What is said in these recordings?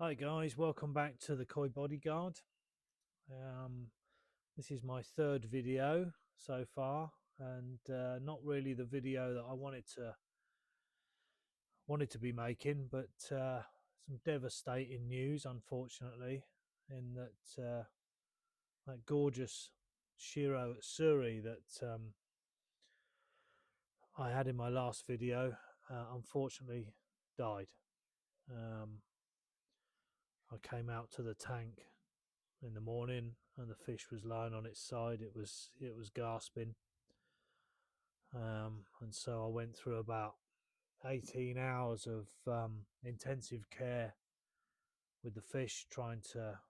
Hi guys, welcome back to the Koi Bodyguard. This is my third video so far, and not really the video that I wanted to be making, but some devastating news, unfortunately, in that gorgeous Shiro Suri that I had in my last video, unfortunately died. Um, I came out to the tank in the morning and the fish was lying on its side. It was gasping, and so I went through about 18 hours of intensive care with the fish, trying to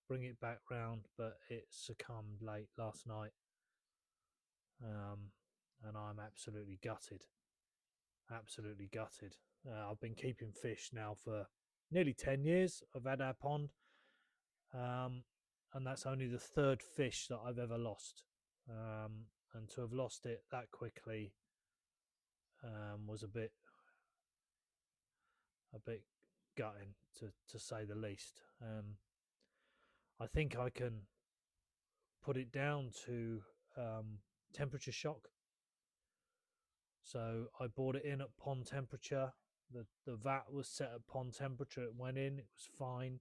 bring it back round, but it succumbed late last night. um, and I'm absolutely gutted. I've been keeping fish now for nearly 10 years. I've had our pond, um, and that's only the third fish that I've ever lost. And to have lost it that quickly was a bit gutting, to say the least. I think I can put it down to temperature shock. So I brought it in at pond temperature. The vat was set at pond temperature. It went in. It was fine.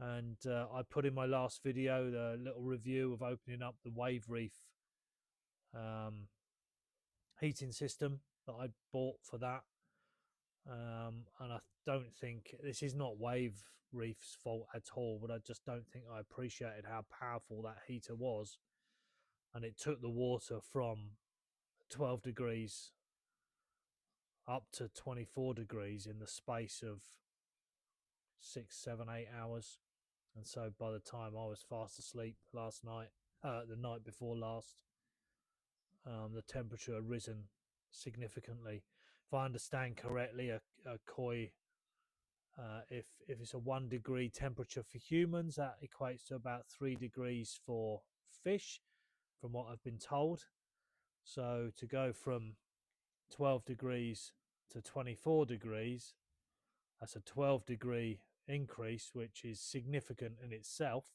And I put in my last video the little review of opening up the wave reef um, heating system that I bought for that. And I don't think this is not Wave Reef's fault at all, but I just don't think I appreciated how powerful that heater was. And it took the water from 12 degrees up to 24 degrees in the space of 6, 7, 8 hours. And so by the time I was fast asleep last night, the night before last, the temperature had risen significantly. If I understand correctly, a koi, if it's a 1 degree temperature for humans, that equates to about 3 degrees for fish, from what I've been told. So to go from 12 degrees to 24 degrees, that's a 12-degree increase, which is significant in itself.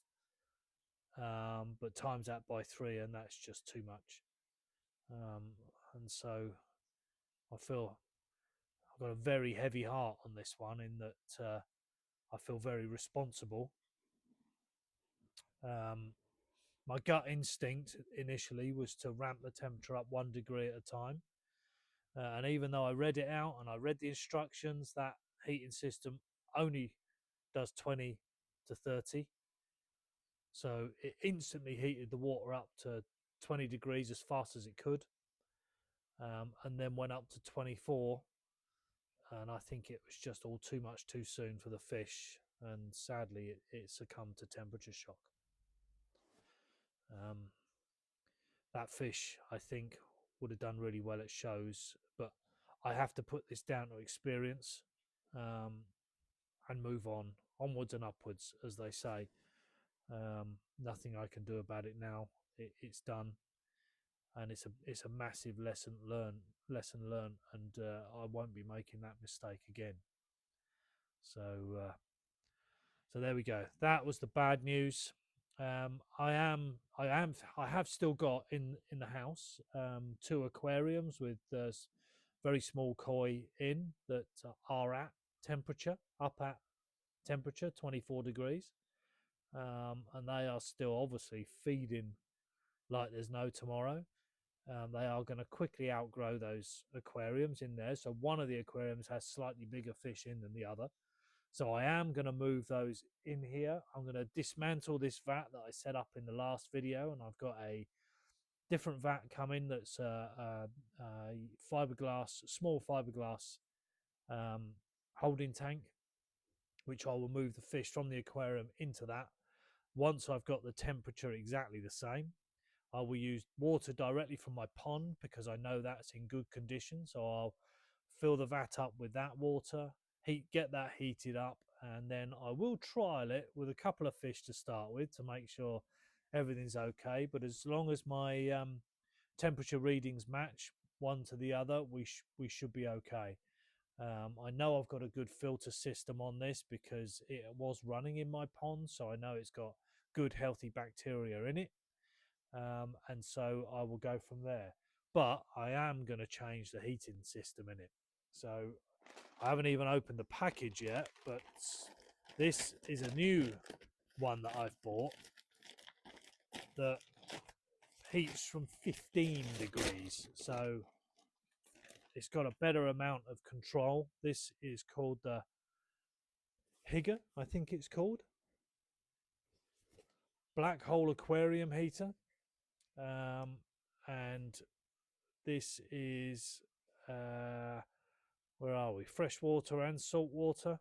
But times that by 3, and that's just too much. And so I feel I've got a very heavy heart on this one, in that I feel very responsible. My gut instinct initially was to ramp the temperature up 1 degree at a time. And even though I read it out and I read the instructions, that heating system only does 20 to 30. So it instantly heated the water up to 20 degrees as fast as it could, and then went up to 24. And I think it was just all too much too soon for the fish. And sadly, it succumbed to temperature shock. Um, that fish, I think, would have done really well at shows, but I have to put this down to experience, and move onwards and upwards, as they say. Nothing I can do about it now. It's done, and it's a massive lesson learned, and I won't be making that mistake again. So there we go. That was the bad news. I have still got in the house 2 aquariums with very small koi in that are at temperature, up at temperature 24 degrees, and they are still obviously feeding like there's no tomorrow. They are going to quickly outgrow those aquariums in there. So one of the aquariums has slightly bigger fish in than the other. So I am going to move those in here. I'm going to dismantle this vat that I set up in the last video, and I've got a different vat coming that's a fiberglass, small fiberglass holding tank, which I will move the fish from the aquarium into that. Once I've got the temperature exactly the same, I will use water directly from my pond because I know that's in good condition. So I'll fill the vat up with that water, get that heated up, and then I will trial it with a couple of fish to start with to make sure everything's okay. But as long as my temperature readings match one to the other, we should be okay. I know I've got a good filter system on this because it was running in my pond, so I know it's got good healthy bacteria in it, and so I will go from there. But I am going to change the heating system in it. So I haven't even opened the package yet, but this is a new one that I've bought that heats from 15 degrees. So it's got a better amount of control. This is called the Higger, I think it's called. Black hole aquarium heater. Um, and this is, where are we? Freshwater and saltwater.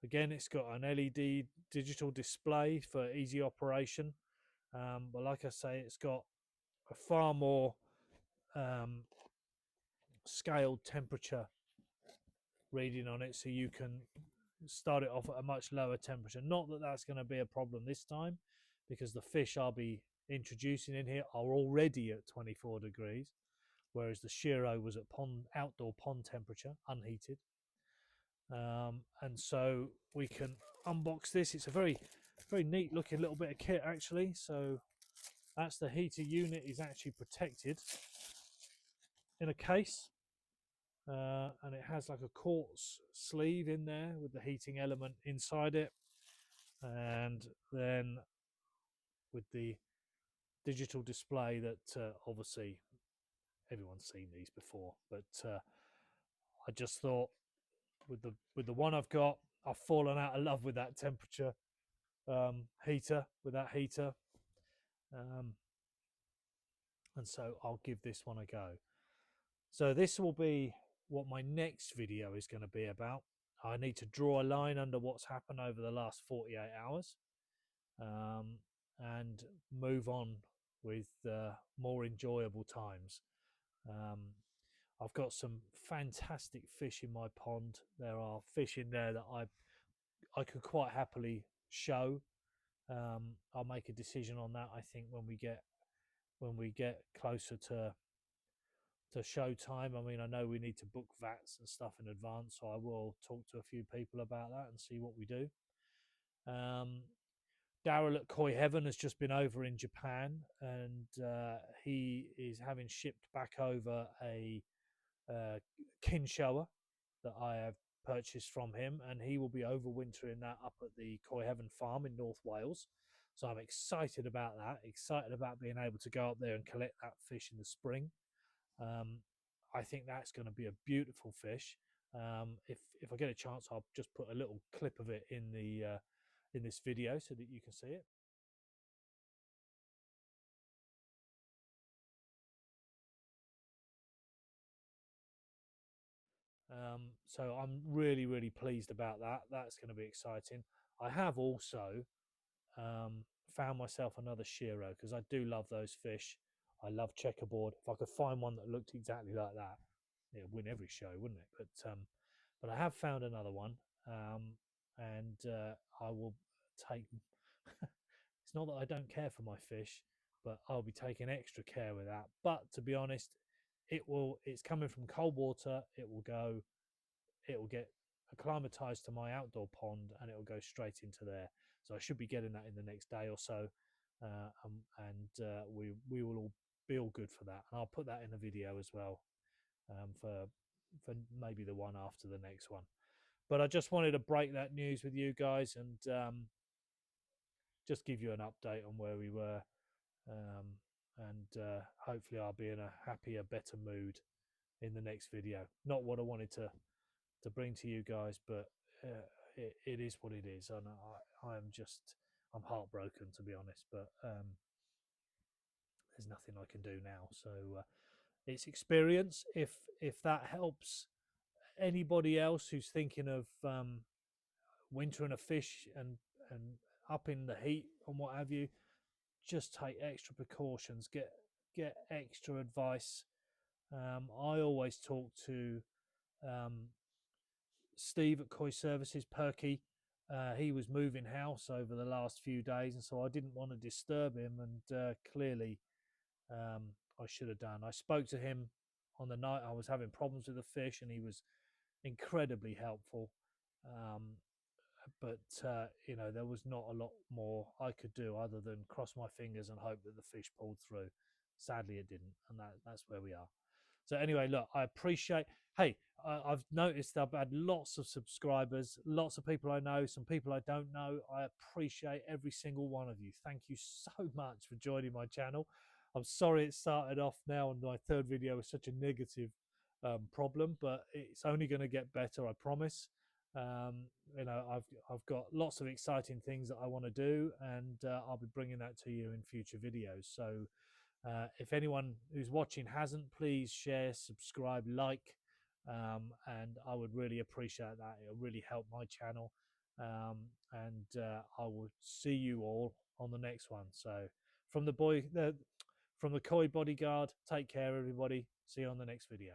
Again, it's got an LED digital display for easy operation. But like I say, it's got a far more um, scaled temperature reading on it, so you can start it off at a much lower temperature. Not that that's going to be a problem this time, because the fish I'll be introducing in here are already at 24 degrees, whereas the Shiro was at outdoor pond temperature, unheated. And so we can unbox this. It's a very neat looking little bit of kit, actually. So that's the heater unit is actually protected in a case, and it has like a quartz sleeve in there with the heating element inside it, and then with the digital display that obviously everyone's seen these before, but I just thought with the one I've got, I've fallen out of love with that temperature heater, with that heater, um, and so I'll give this one a go. So this will be what my next video is going to be about. I need to draw a line under what's happened over the last 48 hours, and move on with more enjoyable times. Um, I've got some fantastic fish in my pond. There are fish in there that I could quite happily show. I'll make a decision on that, I think, when we get closer to show time. I mean, I know we need to book VATs and stuff in advance, so I will talk to a few people about that and see what we do. Daryl at Koi Heaven has just been over in Japan, and he is having shipped back over a Kinshower that I have purchased from him, and he will be overwintering that up at the Koi Heaven farm in North Wales. So I'm excited about that, excited about being able to go up there and collect that fish in the spring. I think that's going to be a beautiful fish. If I get a chance, I'll just put a little clip of it in this video so that you can see it. So I'm really pleased about that. That's going to be exciting. I have also found myself another Shiro because I do love those fish. I love checkerboard. If I could find one that looked exactly like that, it'd win every show, wouldn't it? But I have found another one, and I will take. It's not that I don't care for my fish, but I'll be taking extra care with that. But to be honest, it's coming from cold water. It will get acclimatized to my outdoor pond, and it will go straight into there. So I should be getting that in the next day or so, we will all be all good for that. And I'll put that in a video as well, for maybe the one after the next one. But I just wanted to break that news with you guys, and just give you an update on where we were, and hopefully I'll be in a happier, better mood in the next video. Not what I wanted to bring to you guys, but it is what it is, and I'm heartbroken, to be honest, but there's nothing I can do now. So it's experience. If that helps anybody else who's thinking of wintering a fish and upping the heat and what have you, just take extra precautions, get extra advice. I always talk to Steve at Koi Services, Perky. He was moving house over the last few days, and so I didn't want to disturb him, and clearly I should have done. I spoke to him on the night I was having problems with the fish, and he was incredibly helpful. Um, but there was not a lot more I could do other than cross my fingers and hope that the fish pulled through. Sadly, it didn't, and that's where we are. So anyway, look, I appreciate. Hey, I've noticed I've had lots of subscribers, lots of people I know, some people I don't know. I appreciate every single one of you. Thank you so much for joining my channel. I'm sorry it started off now on my third video with such a negative problem, but it's only going to get better, I promise. Um, I've got lots of exciting things that I want to do, and I'll be bringing that to you in future videos. So if anyone who's watching hasn't, please share, subscribe, like, and I would really appreciate that. It'll really help my channel. And I will see you all on the next one. So from from the Koi Bodyguard, take care, everybody. See you on the next video.